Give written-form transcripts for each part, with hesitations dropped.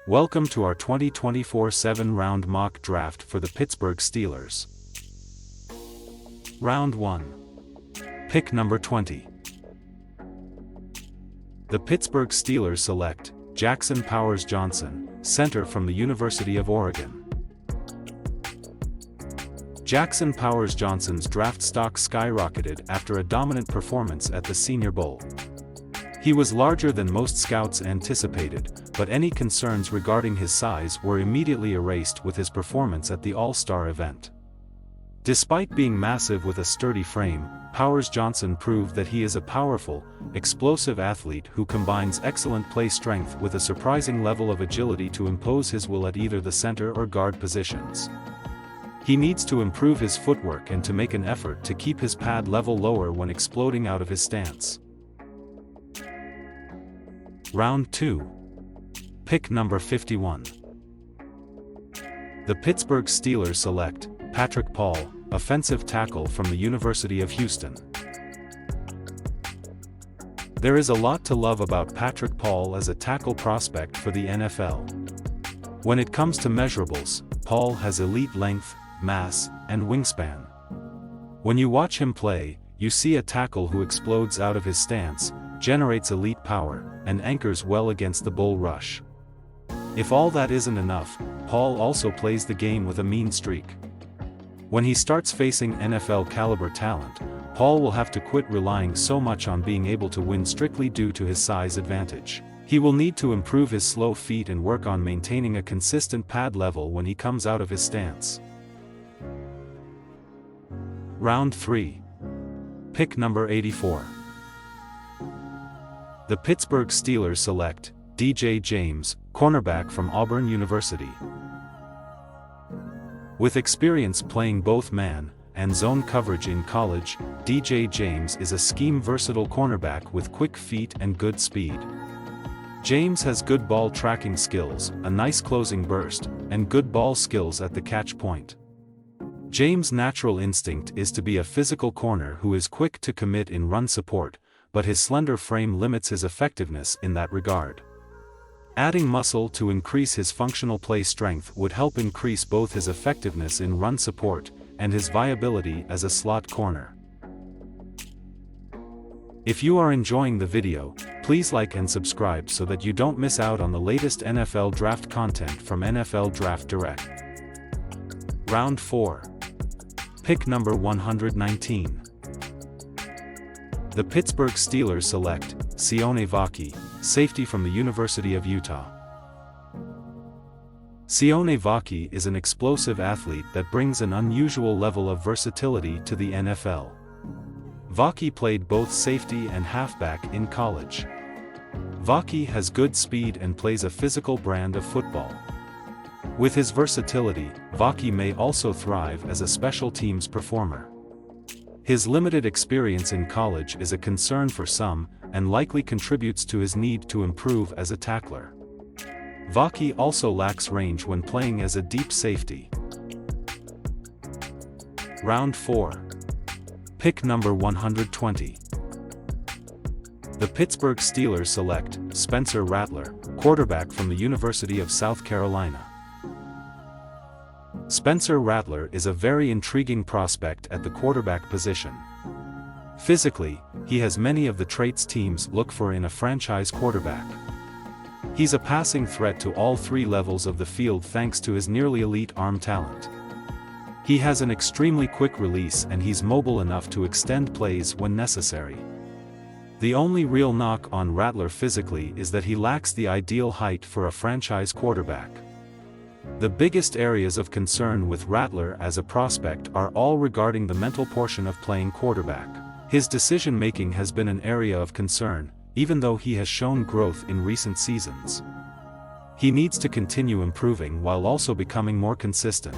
Welcome to our 2024 7-round mock draft for the Pittsburgh Steelers. Round 1. Pick number 20. The Pittsburgh Steelers select Jackson Powers Johnson, center from the University of Oregon. Jackson Powers Johnson's draft stock skyrocketed after a dominant performance at the Senior Bowl. He was larger than most scouts anticipated, but any concerns regarding his size were immediately erased with his performance at the All-Star event. Despite being massive with a sturdy frame, Powers Johnson proved that he is a powerful, explosive athlete who combines excellent play strength with a surprising level of agility to impose his will at either the center or guard positions. He needs to improve his footwork and to make an effort to keep his pad level lower when exploding out of his stance. Round 2. Pick number 51. The Pittsburgh Steelers select Patrick Paul, offensive tackle from the University of Houston. There is a lot to love about Patrick Paul as a tackle prospect for the NFL. When it comes to measurables, Paul has elite length, mass, and wingspan. When you watch him play, you see a tackle who explodes out of his stance, generates elite power, and anchors well against the bull rush. If all that isn't enough, Paul also plays the game with a mean streak. When he starts facing NFL-caliber talent, Paul will have to quit relying so much on being able to win strictly due to his size advantage. He will need to improve his slow feet and work on maintaining a consistent pad level when he comes out of his stance. Round 3. Pick number 84. The Pittsburgh Steelers select DJ James, cornerback from Auburn University. With experience playing both man and zone coverage in college, DJ James is a scheme-versatile cornerback with quick feet and good speed. James has good ball tracking skills, a nice closing burst, and good ball skills at the catch point. James' natural instinct is to be a physical corner who is quick to commit in run support, but his slender frame limits his effectiveness in that regard. Adding muscle to increase his functional play strength would help increase both his effectiveness in run support and his viability as a slot corner. If you are enjoying the video, please like and subscribe so that you don't miss out on the latest NFL draft content from NFL Draft Direct. Round 4. Pick number 119. The Pittsburgh Steelers select Sione Vaki, safety from the University of Utah. Sione Vaki is an explosive athlete that brings an unusual level of versatility to the NFL. Vaki played both safety and halfback in college. Vaki has good speed and plays a physical brand of football. With his versatility, Vaki may also thrive as a special teams performer. His limited experience in college is a concern for some, and likely contributes to his need to improve as a tackler. Vaki also lacks range when playing as a deep safety. Round 4. Pick number 120. The Pittsburgh Steelers select Spencer Rattler, quarterback from the University of South Carolina. Spencer Rattler is a very intriguing prospect at the quarterback position. Physically, he has many of the traits teams look for in a franchise quarterback. He's a passing threat to all three levels of the field thanks to his nearly elite arm talent. He has an extremely quick release and he's mobile enough to extend plays when necessary. The only real knock on Rattler physically is that he lacks the ideal height for a franchise quarterback. The biggest areas of concern with Rattler as a prospect are all regarding the mental portion of playing quarterback. His decision-making has been an area of concern, even though he has shown growth in recent seasons. He needs to continue improving while also becoming more consistent.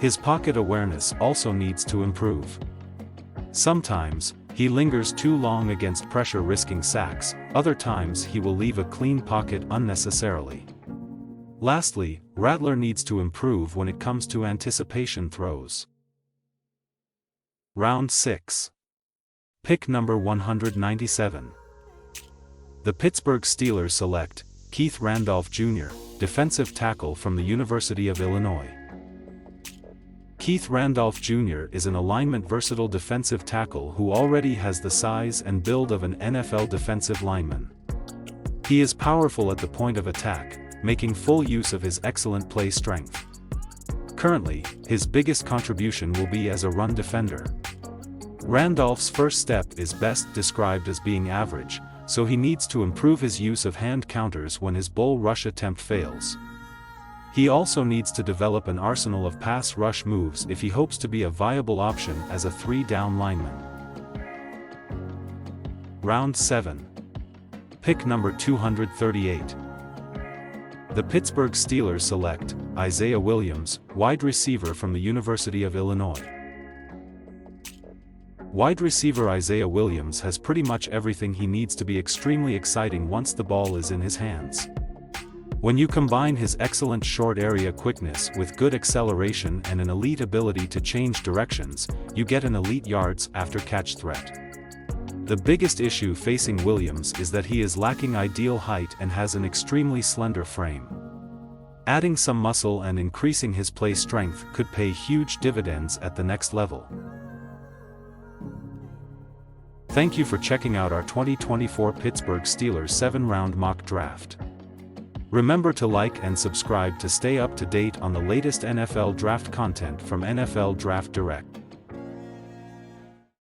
His pocket awareness also needs to improve. Sometimes, he lingers too long against pressure risking sacks, other times he will leave a clean pocket unnecessarily. Lastly, Rattler needs to improve when it comes to anticipation throws. Round 6. Pick number 197. The Pittsburgh Steelers select Keith Randolph Jr., defensive tackle from the University of Illinois. Keith Randolph Jr. is an alignment versatile defensive tackle who already has the size and build of an NFL defensive lineman. He is powerful at the point of attack, making full use of his excellent play strength. Currently, his biggest contribution will be as a run defender. Randolph's first step is best described as being average, so he needs to improve his use of hand counters when his bull rush attempt fails. He also needs to develop an arsenal of pass rush moves if he hopes to be a viable option as a three-down lineman. Round 7. Pick number 238. The Pittsburgh Steelers select Isaiah Williams, wide receiver from the University of Illinois. Wide receiver Isaiah Williams has pretty much everything he needs to be extremely exciting once the ball is in his hands. When you combine his excellent short area quickness with good acceleration and an elite ability to change directions, you get an elite yards after catch threat. The biggest issue facing Williams is that he is lacking ideal height and has an extremely slender frame. Adding some muscle and increasing his play strength could pay huge dividends at the next level. Thank you for checking out our 2024 Pittsburgh Steelers 7-round mock draft. Remember to like and subscribe to stay up to date on the latest NFL draft content from NFL Draft Direct.